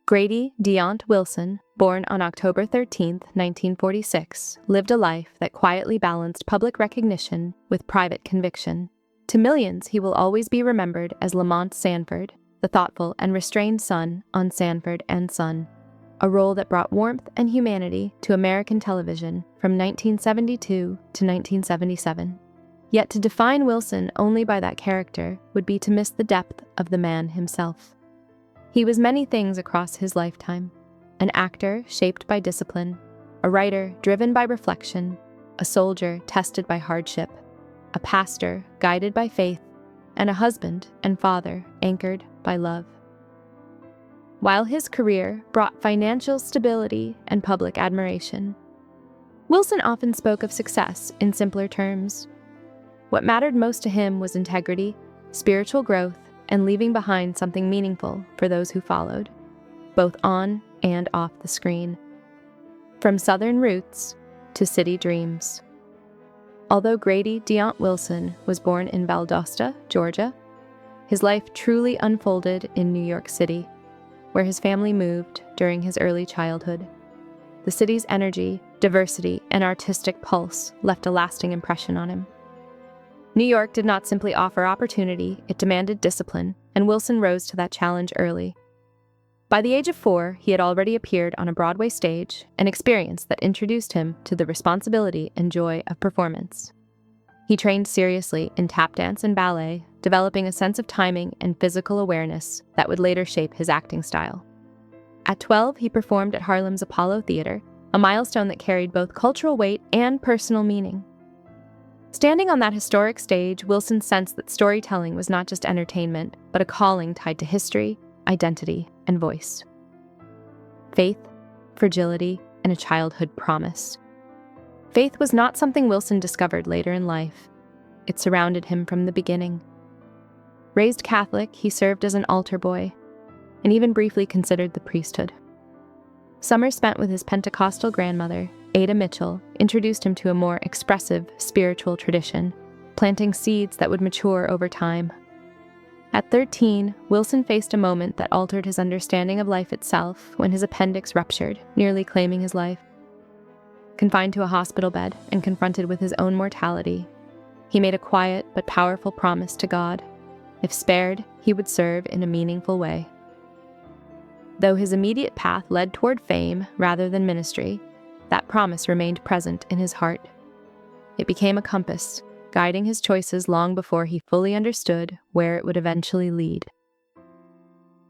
Grady Demond Wilson, born on October 13, 1946, lived a life that quietly balanced public recognition with private conviction. To millions, he will always be remembered as Lamont Sanford, the thoughtful and restrained son on Sanford and Son, a role that brought warmth and humanity to American television from 1972 to 1977. Yet to define Wilson only by that character would be to miss the depth of the man himself. He was many things across his lifetime: an actor shaped by discipline, a writer driven by reflection, a soldier tested by hardship, a pastor guided by faith, and a husband and father anchored by love. While his career brought financial stability and public admiration, Wilson often spoke of success in simpler terms. What mattered most to him was integrity, spiritual growth, and leaving behind something meaningful for those who followed, both on and off the screen. From Southern roots to city dreams. Although Grady Demond Wilson was born in Valdosta, Georgia, his life truly unfolded in New York City, where his family moved during his early childhood. The city's energy, diversity, and artistic pulse left a lasting impression on him. New York did not simply offer opportunity, it demanded discipline, and Wilson rose to that challenge early. By the age of 4, he had already appeared on a Broadway stage, an experience that introduced him to the responsibility and joy of performance. He trained seriously in tap dance and ballet, developing a sense of timing and physical awareness that would later shape his acting style. At 12, he performed at Harlem's Apollo Theater, a milestone that carried both cultural weight and personal meaning. Standing on that historic stage, Wilson sensed that storytelling was not just entertainment, but a calling tied to history, identity, and voice. Faith, fragility, and a childhood promise. Faith was not something Wilson discovered later in life. It surrounded him from the beginning. Raised Catholic, he served as an altar boy, and even briefly considered the priesthood. Summers spent with his Pentecostal grandmother, Ada Mitchell, introduced him to a more expressive spiritual tradition, planting seeds that would mature over time. At 13, Wilson faced a moment that altered his understanding of life itself when his appendix ruptured, nearly claiming his life. Confined to a hospital bed and confronted with his own mortality, he made a quiet but powerful promise to God. If spared, he would serve in a meaningful way. Though his immediate path led toward fame rather than ministry, that promise remained present in his heart. It became a compass, guiding his choices long before he fully understood where it would eventually lead.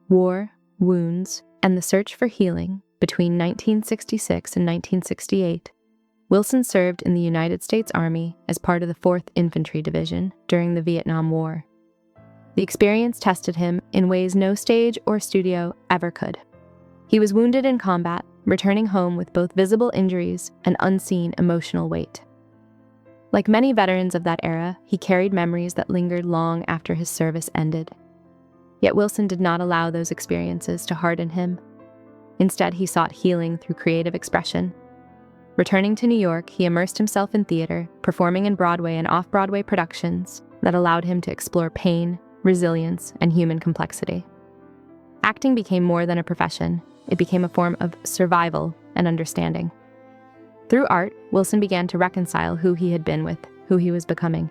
War, wounds, and the search for healing between 1966 and 1968, Wilson served in the United States Army as part of the 4th Infantry Division during the Vietnam War. The experience tested him in ways no stage or studio ever could. He was wounded in combat, returning home with both visible injuries and unseen emotional weight. Like many veterans of that era, he carried memories that lingered long after his service ended. Yet Wilson did not allow those experiences to harden him. Instead, he sought healing through creative expression. Returning to New York, he immersed himself in theater, performing in Broadway and off-Broadway productions that allowed him to explore pain, resilience, and human complexity. Acting became more than a profession. It became a form of survival and understanding. Through art, Wilson began to reconcile who he had been with who he was becoming,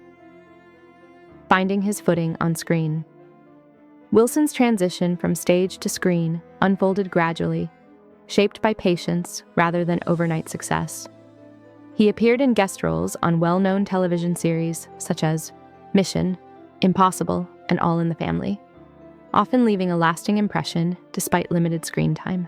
finding his footing on screen. Wilson's transition from stage to screen unfolded gradually, shaped by patience rather than overnight success. He appeared in guest roles on well-known television series such as Mission, Impossible, and All in the Family, often leaving a lasting impression despite limited screen time.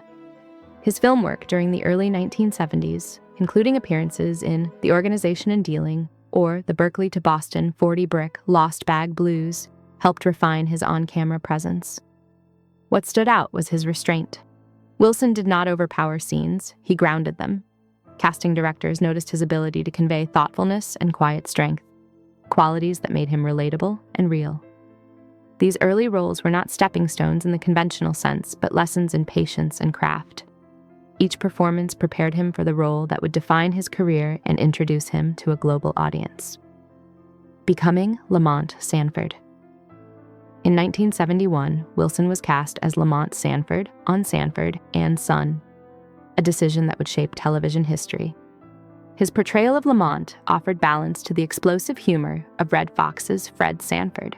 His film work during the early 1970s, including appearances in The Organization and Dealing or the Berkeley to Boston 40 Brick Lost Bag Blues, helped refine his on-camera presence. What stood out was his restraint. Wilson did not overpower scenes, he grounded them. Casting directors noticed his ability to convey thoughtfulness and quiet strength, qualities that made him relatable and real. These early roles were not stepping stones in the conventional sense, but lessons in patience and craft. Each performance prepared him for the role that would define his career and introduce him to a global audience. Becoming Lamont Sanford. In 1971, Wilson was cast as Lamont Sanford on Sanford and Son, a decision that would shape television history. His portrayal of Lamont offered balance to the explosive humor of Red Fox's Fred Sanford.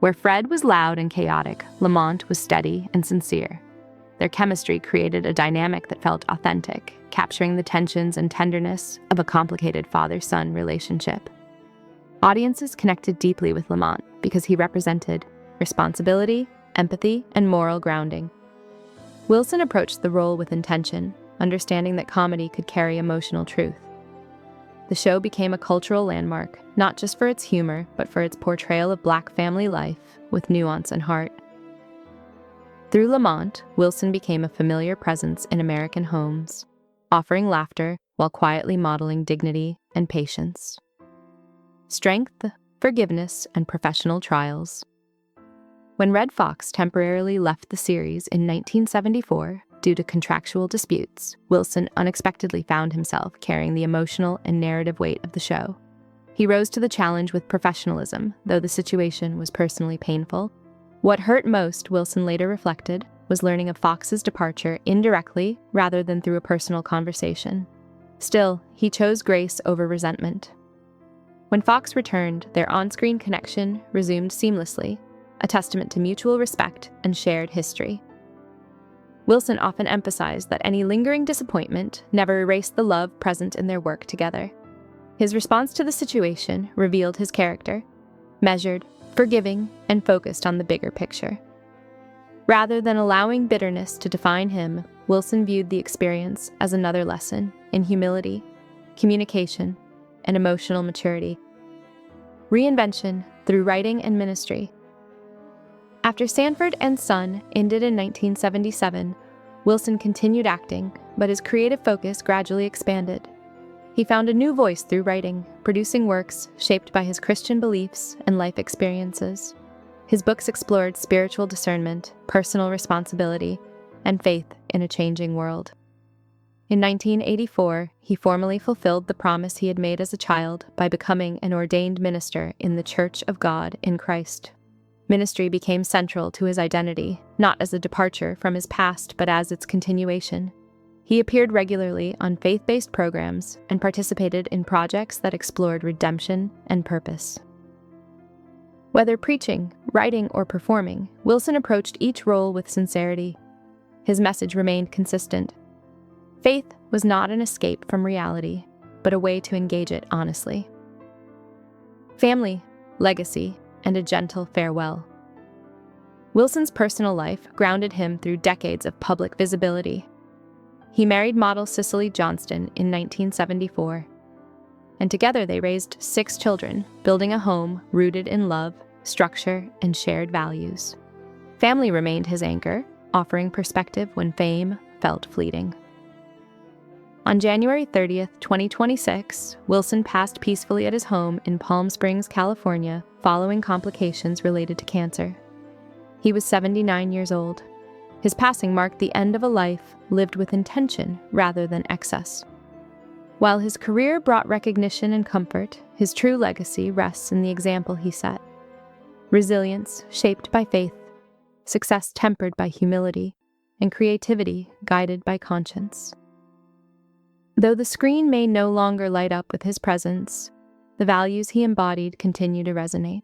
Where Fred was loud and chaotic, Lamont was steady and sincere. Their chemistry created a dynamic that felt authentic, capturing the tensions and tenderness of a complicated father-son relationship. Audiences connected deeply with Lamont because he represented responsibility, empathy, and moral grounding. Wilson approached the role with intention, understanding that comedy could carry emotional truth. The show became a cultural landmark, not just for its humor, but for its portrayal of Black family life with nuance and heart. Through Lamont, Wilson became a familiar presence in American homes, offering laughter while quietly modeling dignity and patience. Strength, forgiveness, and professional trials. When Red Fox temporarily left the series in 1974 due to contractual disputes, Wilson unexpectedly found himself carrying the emotional and narrative weight of the show. He rose to the challenge with professionalism, though the situation was personally painful. What hurt most, Wilson later reflected, was learning of Fox's departure indirectly rather than through a personal conversation. Still, he chose grace over resentment. When Fox returned, their on-screen connection resumed seamlessly, a testament to mutual respect and shared history. Wilson often emphasized that any lingering disappointment never erased the love present in their work together. His response to the situation revealed his character, measured, forgiving, and focused on the bigger picture. Rather than allowing bitterness to define him, Wilson viewed the experience as another lesson in humility, communication, and emotional maturity. Reinvention through writing and ministry. After Sanford and Son ended in 1977, Wilson continued acting, but his creative focus gradually expanded. He found a new voice through writing, producing works shaped by his Christian beliefs and life experiences. His books explored spiritual discernment, personal responsibility, and faith in a changing world. In 1984, he formally fulfilled the promise he had made as a child by becoming an ordained minister in the Church of God in Christ. Ministry became central to his identity, not as a departure from his past, but as its continuation. He appeared regularly on faith-based programs and participated in projects that explored redemption and purpose. Whether preaching, writing, or performing, Wilson approached each role with sincerity. His message remained consistent. Faith was not an escape from reality, but a way to engage it honestly. Family, legacy, and a gentle farewell. Wilson's personal life grounded him through decades of public visibility. He married model Cicely Johnston in 1974, and together they raised 6 children, building a home rooted in love, structure, and shared values. Family remained his anchor, offering perspective when fame felt fleeting. On January 30th, 2026, Wilson passed peacefully at his home in Palm Springs, California, following complications related to cancer. He was 79 years old. His passing marked the end of a life lived with intention rather than excess. While his career brought recognition and comfort, his true legacy rests in the example he set. Resilience shaped by faith, success tempered by humility, and creativity guided by conscience. Though the screen may no longer light up with his presence, the values he embodied continue to resonate.